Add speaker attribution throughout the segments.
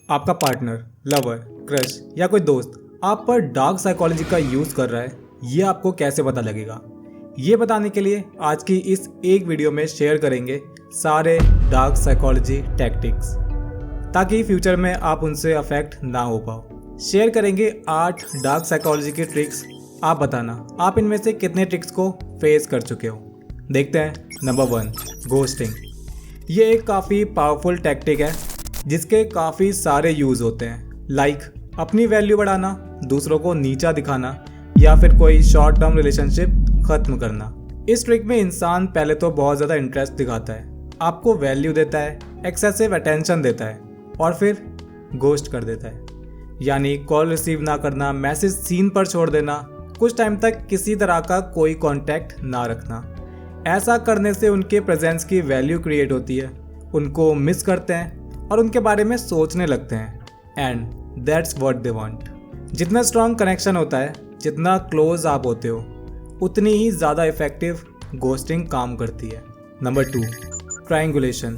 Speaker 1: आपका partner, lover, crush या कोई दोस्त आप पर डार्क साइकोलॉजी का यूज़ कर रहा है, ये आपको कैसे पता लगेगा? ये बताने के लिए आज की इस एक वीडियो में शेयर करेंगे सारे डार्क साइकोलॉजी टैक्टिक्स, ताकि फ्यूचर में आप उनसे अफेक्ट ना हो पाओ। शेयर करेंगे 8 डार्क साइकोलॉजी के ट्रिक्स। आप बताना आप इनमें से कितने ट्रिक्स को फेस कर चुके हो। देखते हैं। Number 1, ghosting. ये एक काफ़ी पावरफुल टैक्टिक है जिसके काफ़ी सारे यूज़ होते हैं, लाइक अपनी वैल्यू बढ़ाना, दूसरों को नीचा दिखाना या फिर कोई शॉर्ट टर्म रिलेशनशिप ख़त्म करना। इस ट्रिक में इंसान पहले तो बहुत ज़्यादा इंटरेस्ट दिखाता है, आपको वैल्यू देता है, एक्सेसिव अटेंशन देता है और फिर घोस्ट कर देता है। यानी कॉल रिसीव ना करना, मैसेज सीन पर छोड़ देना, कुछ टाइम तक किसी तरह का कोई कांटेक्ट ना रखना। ऐसा करने से उनके प्रेजेंस की वैल्यू क्रिएट होती है, उनको मिस करते हैं और उनके बारे में सोचने लगते हैं। And that's what they want. जितना स्ट्रॉन्ग कनेक्शन होता है, जितना क्लोज आप होते हो, उतनी ही ज़्यादा इफेक्टिव घोस्टिंग काम करती है। Number 2, triangulation.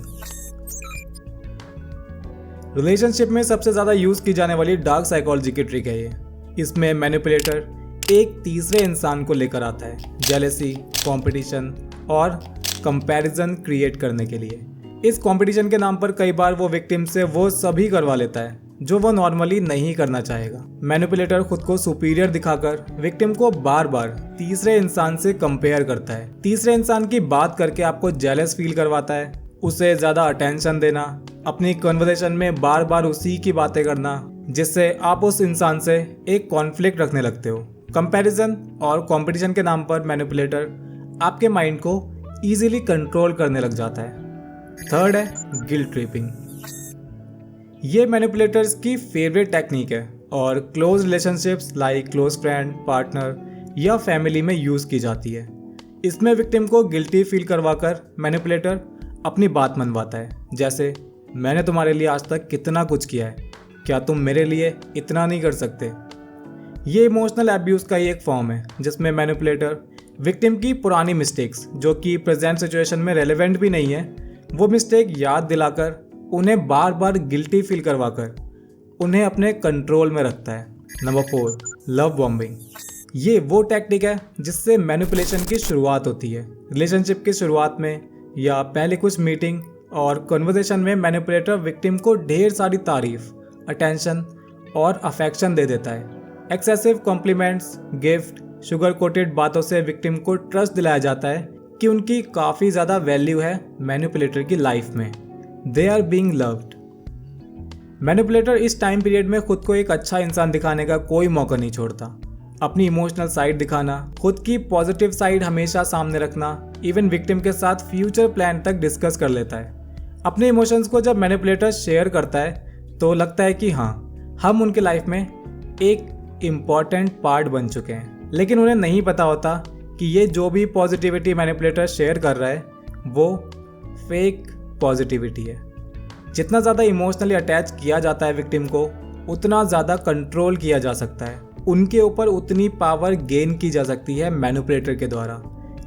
Speaker 1: रिलेशनशिप में सबसे ज़्यादा यूज़ की जाने वाली डार्क साइकोलॉजी की ट्रिक है ये। इसमें मैनिपुलेटर एक तीसरे इंसान को लेकर आता है, जेलेसी, कंपटीशन और कंपैरिजन क्रिएट करने के लिए। इस कंपटीशन के नाम पर कई बार वो विक्टिम से वो सभी करवा लेता है जो वो नॉर्मली नहीं करना चाहेगा। मैनिपुलेटर खुद को सुपीरियर दिखाकर विक्टिम को बार बार तीसरे इंसान से कंपेयर करता है। तीसरे इंसान की बात करके आपको जेलस फील करवाता है, उसे ज़्यादा अटेंशन देना, अपनी कन्वर्सेशन में बार बार उसी की बातें करना, जिससे आप उस इंसान से एक कॉन्फ्लिक्ट रखने लगते हो। कंपैरिजन और कंपटीशन के नाम पर मैनिपुलेटर आपके माइंड को इजीली कंट्रोल करने लग जाता है। थर्ड है गिल्ट ट्रिपिंग। ये मैनिपुलेटर्स की फेवरेट टेक्निक है और close relationships like close friend, partner या फैमिली में यूज़ की जाती है। इसमें विक्टिम को गिल्टी फील करवाकर मैनिपुलेटर अपनी बात मनवाता है, जैसे मैंने तुम्हारे लिए आज तक कितना कुछ किया है, क्या तुम मेरे लिए इतना नहीं कर सकते। ये इमोशनल एब्यूज़ का ही एक फॉर्म है जिसमें मैनिपुलेटर विक्टिम की पुरानी मिस्टेक्स, जो कि प्रेजेंट सिचुएशन में रेलेवेंट भी नहीं है, वो मिस्टेक याद दिलाकर उन्हें बार बार गिल्टी फील करवाकर उन्हें अपने कंट्रोल में रखता है। Number 4, love bombing. ये वो टैक्टिक है जिससे मैनिपुलेशन की शुरुआत होती है। रिलेशनशिप की शुरुआत में या पहले कुछ मीटिंग और कन्वर्सेशन में मैनिपुलेटर विक्टिम को ढेर सारी तारीफ, अटेंशन और अफेक्शन दे देता है। Excessive compliments, gift, sugar coated बातों से विक्टिम को ट्रस्ट दिलाया जाता है कि उनकी काफ़ी ज़्यादा वैल्यू है मैनिपुलेटर की लाइफ में। They are being loved. Manipulator इस टाइम पीरियड में खुद को एक अच्छा इंसान दिखाने का कोई मौका नहीं छोड़ता। अपनी इमोशनल साइड दिखाना, खुद की पॉजिटिव साइड हमेशा सामने रखना, इवन विक्टिम के साथ फ्यूचर प्लान तक डिस्कस कर लेता है। अपने इमोशंस को जब मैनिपुलेटर शेयर करता है तो लगता है कि हाँ, हम उनके लाइफ में एक इम्पॉर्टेंट पार्ट बन चुके हैं। लेकिन उन्हें नहीं पता होता कि ये जो भी पॉजिटिविटी मैनिपुलेटर शेयर कर रहा है वो फेक पॉजिटिविटी है। जितना ज़्यादा इमोशनली अटैच किया जाता है विक्टिम को, उतना ज़्यादा कंट्रोल किया जा सकता है, उनके ऊपर उतनी पावर गेन की जा सकती है मैनिपुलेटर के द्वारा।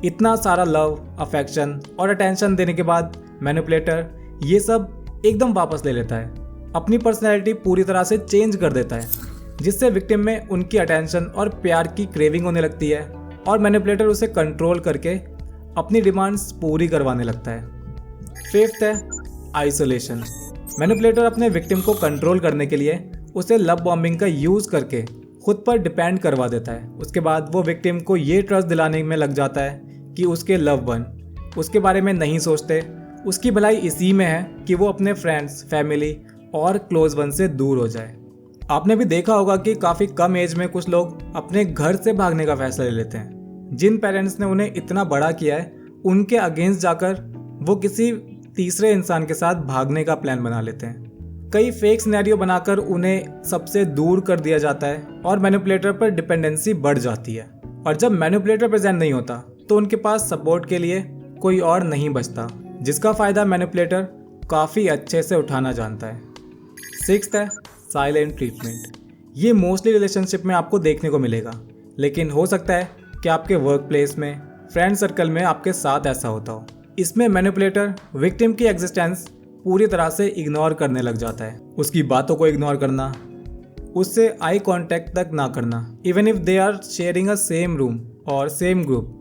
Speaker 1: इतना सारा लव, अफेक्शन और अटेंशन देने के बाद मैनिपुलेटर ये सब एकदम वापस ले लेता है, अपनी पर्सनैलिटी पूरी तरह से चेंज कर देता है, जिससे विक्टिम में उनकी अटेंशन और प्यार की क्रेविंग होने लगती है और मैनिपुलेटर उसे कंट्रोल करके अपनी डिमांड्स पूरी करवाने लगता है। फिफ्थ है आइसोलेशन। मैनिपुलेटर अपने विक्टिम को कंट्रोल करने के लिए उसे लव बॉम्बिंग का यूज़ करके खुद पर डिपेंड करवा देता है। उसके बाद वो विक्टिम को ये ट्रस्ट दिलाने में लग जाता है कि उसके लव वन उसके बारे में नहीं सोचते, उसकी भलाई इसी में है कि वो अपने फ्रेंड्स, फैमिली और क्लोज वन से दूर हो जाए। आपने भी देखा होगा कि काफ़ी कम एज में कुछ लोग अपने घर से भागने का फैसला ले लेते हैं। जिन पेरेंट्स ने उन्हें इतना बड़ा किया है, उनके अगेंस्ट जाकर वो किसी तीसरे इंसान के साथ भागने का प्लान बना लेते हैं। कई फेक सिनेरियो बनाकर उन्हें सबसे दूर कर दिया जाता है और मैनिपुलेटर पर डिपेंडेंसी बढ़ जाती है। और जब मैनिपुलेटर प्रेजेंट नहीं होता तो उनके पास सपोर्ट के लिए कोई और नहीं बचता, जिसका फ़ायदा मैनिपुलेटर काफ़ी अच्छे से उठाना जानता है। सिक्स्थ है साइलेंट ट्रीटमेंट। ये मोस्टली रिलेशनशिप में आपको देखने को मिलेगा, लेकिन हो सकता है कि आपके वर्क प्लेस में, फ्रेंड सर्कल में आपके साथ ऐसा होता हो। इसमें मैनिपुलेटर विक्टिम की एग्जिस्टेंस पूरी तरह से इग्नोर करने लग जाता है। उसकी बातों को इग्नोर करना, उससे आई कांटेक्ट तक ना करना, even if they are sharing a same room और सेम ग्रुप,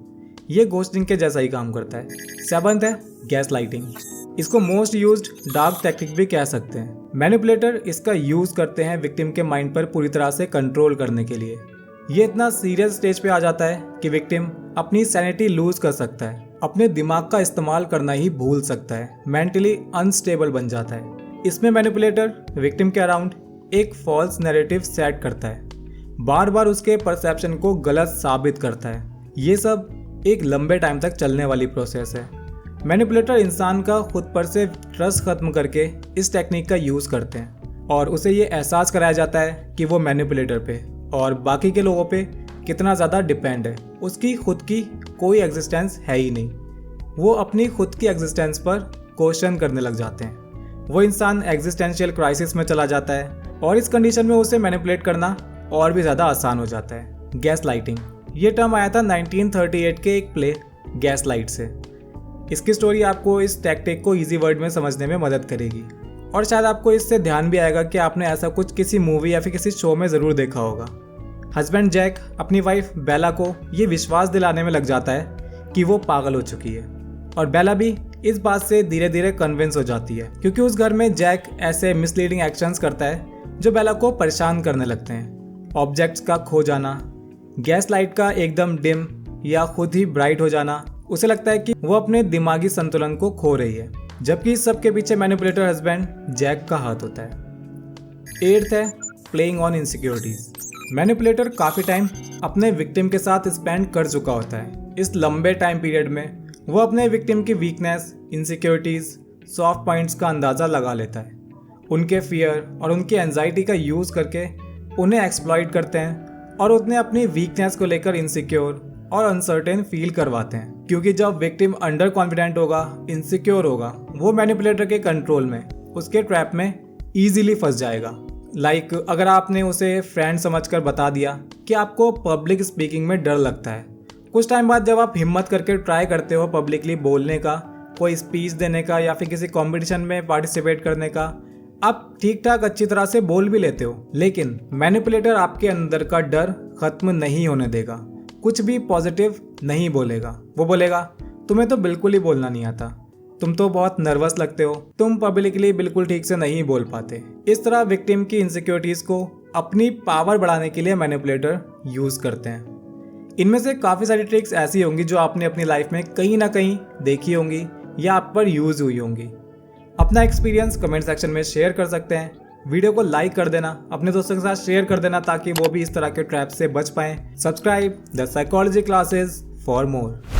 Speaker 1: ये घोस्टिंग के जैसा ही काम करता है। 7th है गैस लाइटिंग। इसको मोस्ट यूज्ड डार्क टैक्टिक भी कह सकते हैं। मैनिपुलेटर इसका यूज करते हैं विक्टिम के माइंड पर पूरी तरह से कंट्रोल करने के लिए। ये इतना सीरियस स्टेज पे आ जाता है कि विक्टिम अपनी सैनिटी लूज कर सकता है, अपने दिमाग का इस्तेमाल करना ही भूल सकता है, मेंटली अनस्टेबल बन जाता है। इसमें मैनिपुलेटर विक्टिम के अराउंड एक फॉल्स नैरेटिव सेट करता है, बार बार उसके परसेप्शन को गलत साबित करता है। ये सब एक लंबे टाइम तक चलने वाली प्रोसेस है। मैनिपुलेटर इंसान का खुद पर से ट्रस्ट खत्म करके इस टेक्निक का यूज़ करते हैं और उसे ये एहसास कराया जाता है कि वो मैनिपुलेटर पे और बाकी के लोगों पे कितना ज़्यादा डिपेंड है। उसकी खुद की कोई एग्जिस्टेंस है ही नहीं। वो अपनी खुद की एग्जिस्टेंस पर क्वेश्चन करने लग जाते हैं। वो इंसान एग्जिस्टेंशियल क्राइसिस में चला जाता है और इस कंडीशन में उसे मैनिपुलेट करना और भी ज़्यादा आसान हो जाता है। गैस लाइटिंग, ये टर्म आया था 1938 के एक प्ले गैस लाइट से। इसकी स्टोरी आपको इस टैक्टिक को इजी वर्ड में समझने में मदद करेगी और शायद आपको इससे ध्यान भी आएगा कि आपने ऐसा कुछ किसी मूवी या फिर किसी शो में ज़रूर देखा होगा। हस्बैंड जैक अपनी वाइफ बेला को ये विश्वास दिलाने में लग जाता है कि वो पागल हो चुकी है और बेला भी इस बात से धीरे धीरे कन्विंस हो जाती है, क्योंकि उस घर में जैक ऐसे मिसलीडिंग एक्शंस करता है जो बेला को परेशान करने लगते हैं। ऑब्जेक्ट्स का खो जाना, गैस लाइट का एकदम डिम या खुद ही ब्राइट हो जाना, उसे लगता है कि वो अपने दिमागी संतुलन को खो रही है, जबकि इस सब के पीछे मैनिपुलेटर हस्बैंड जैक का हाथ होता है। 8th है प्लेइंग ऑन इनसिक्योरिटीज। मैनिपुलेटर काफ़ी टाइम अपने विक्टिम के साथ स्पेंड कर चुका होता है। इस लंबे टाइम पीरियड में वो अपने विक्टिम की वीकनेस, इनसिक्योरिटीज, सॉफ्ट पॉइंट्स का अंदाज़ा लगा लेता है। उनके फियर और उनकी एंजाइटी का यूज़ करके उन्हें एक्सप्लॉइट करते हैं और उन्हें अपनी वीकनेस को लेकर इनसिक्योर और अनसर्टेन फील करवाते हैं, क्योंकि जब विक्टिम अंडर कॉन्फिडेंट होगा, इनसिक्योर होगा, वो मैनिपुलेटर के कंट्रोल में, उसके ट्रैप में ईजिली फंस जाएगा। लाइक अगर आपने उसे फ्रेंड समझकर बता दिया कि आपको पब्लिक स्पीकिंग में डर लगता है, कुछ टाइम बाद जब आप हिम्मत करके ट्राई करते हो पब्लिकली बोलने का, कोई स्पीच देने का या फिर किसी कंपटीशन में पार्टिसिपेट करने का, आप ठीक ठाक अच्छी तरह से बोल भी लेते हो, लेकिन मैनिपुलेटर आपके अंदर का डर खत्म नहीं होने देगा, कुछ भी पॉजिटिव नहीं बोलेगा। वो बोलेगा तुम्हें तो बिल्कुल ही बोलना नहीं आता, तुम तो बहुत नर्वस लगते हो, तुम पब्लिकली बिल्कुल ठीक से नहीं बोल पाते। इस तरह विक्टिम की इनसिक्योरिटीज को अपनी पावर बढ़ाने के लिए मैनिपुलेटर यूज करते हैं। इनमें से काफ़ी सारी ट्रिक्स ऐसी होंगी जो आपने अपनी लाइफ में कहीं ना कहीं देखी होंगी या आप पर यूज हुई होंगी। अपना एक्सपीरियंस कमेंट सेक्शन में शेयर कर सकते हैं। वीडियो को लाइक कर देना, अपने दोस्तों के साथ शेयर कर देना ताकि वो भी इस तरह के ट्रैप से बच पाएं। Subscribe the psychology classes for more.